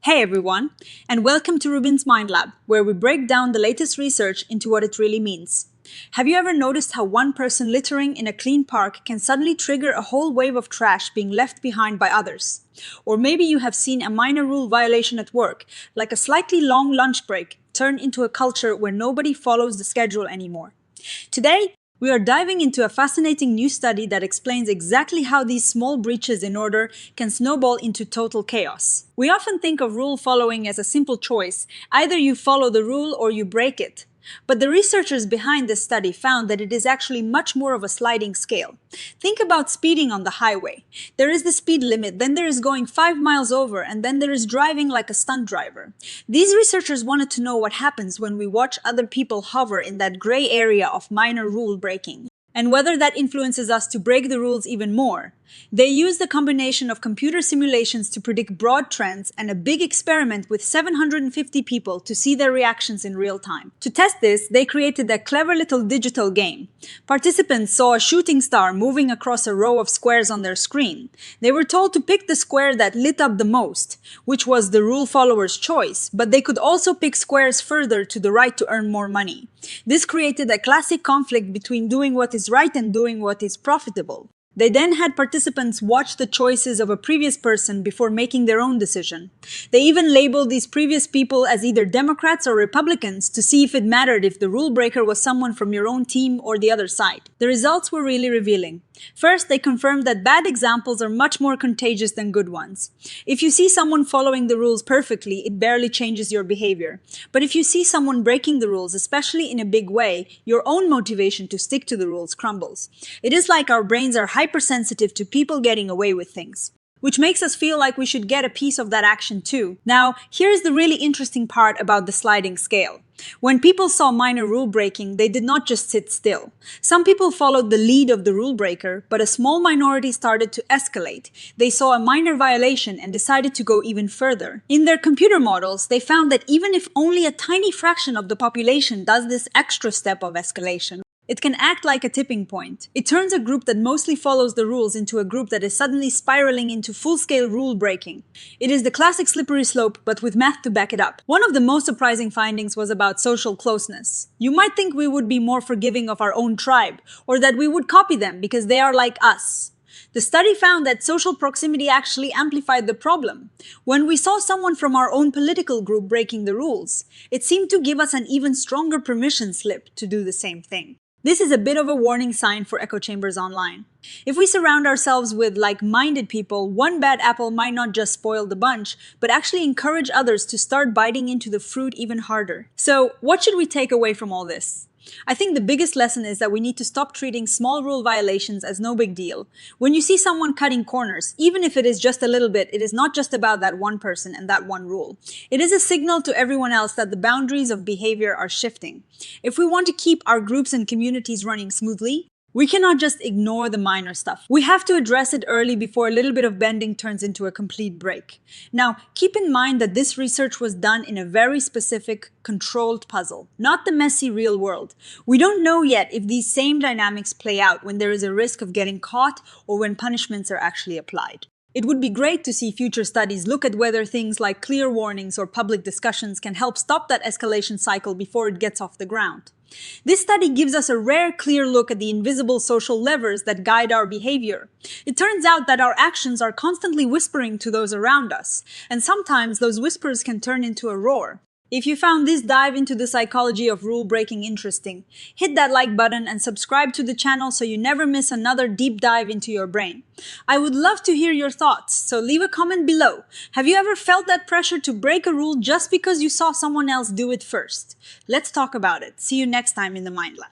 Hey everyone, and welcome to RUBIN'S Mind Lab, where we break down the latest research into what it really means. Have you ever noticed how one person littering in a clean park can suddenly trigger a whole wave of trash being left behind by others? Or maybe you have seen a minor rule violation at work, like a slightly long lunch break, turn into a culture where nobody follows the schedule anymore. Today, we are diving into a fascinating new study that explains exactly how these small breaches in order can snowball into total chaos. We often think of rule following as a simple choice. Either you follow the rule or you break it. But the researchers behind this study found that it is actually much more of a sliding scale. Think about speeding on the highway. There is the speed limit, then there is going 5 miles over, and then there is driving like a stunt driver. These researchers wanted to know what happens when we watch other people hover in that gray area of minor rule breaking, and whether that influences us to break the rules even more. They used a combination of computer simulations to predict broad trends and a big experiment with 750 people to see their reactions in real time. To test this, they created a clever little digital game. Participants saw a shooting star moving across a row of squares on their screen. They were told to pick the square that lit up the most, which was the rule follower's choice, but they could also pick squares further to the right to earn more money. This created a classic conflict between doing what is right and doing what is profitable. They then had participants watch the choices of a previous person before making their own decision. They even labeled these previous people as either Democrats or Republicans to see if it mattered if the rule breaker was someone from your own team or the other side. The results were really revealing. First, they confirmed that bad examples are much more contagious than good ones. If you see someone following the rules perfectly, it barely changes your behavior. But if you see someone breaking the rules, especially in a big way, your own motivation to stick to the rules crumbles. It is like our brains are hypersensitive to people getting away with things, which makes us feel like we should get a piece of that action too. Now, here's the really interesting part about the sliding scale. When people saw minor rule breaking, they did not just sit still. Some people followed the lead of the rule breaker, but a small minority started to escalate. They saw a minor violation and decided to go even further. In their computer models, they found that even if only a tiny fraction of the population does this extra step of escalation, it can act like a tipping point. It turns a group that mostly follows the rules into a group that is suddenly spiraling into full-scale rule breaking. It is the classic slippery slope, but with math to back it up. One of the most surprising findings was about social closeness. You might think we would be more forgiving of our own tribe, or that we would copy them because they are like us. The study found that social proximity actually amplified the problem. When we saw someone from our own political group breaking the rules, it seemed to give us an even stronger permission slip to do the same thing. This is a bit of a warning sign for echo chambers online. If we surround ourselves with like-minded people, one bad apple might not just spoil the bunch, but actually encourage others to start biting into the fruit even harder. So, what should we take away from all this? I think the biggest lesson is that we need to stop treating small rule violations as no big deal. When you see someone cutting corners, even if it is just a little bit, it is not just about that one person and that one rule. It is a signal to everyone else that the boundaries of behavior are shifting. If we want to keep our groups and communities running smoothly, we cannot just ignore the minor stuff. We have to address it early before a little bit of bending turns into a complete break. Now, keep in mind that this research was done in a very specific, controlled puzzle, not the messy real world. We don't know yet if these same dynamics play out when there is a risk of getting caught or when punishments are actually applied. It would be great to see future studies look at whether things like clear warnings or public discussions can help stop that escalation cycle before it gets off the ground. This study gives us a rare, clear look at the invisible social levers that guide our behavior. It turns out that our actions are constantly whispering to those around us, and sometimes those whispers can turn into a roar. If you found this dive into the psychology of rule breaking interesting, hit that like button and subscribe to the channel so you never miss another deep dive into your brain. I would love to hear your thoughts, so leave a comment below. Have you ever felt that pressure to break a rule just because you saw someone else do it first? Let's talk about it. See you next time in the Mind Lab.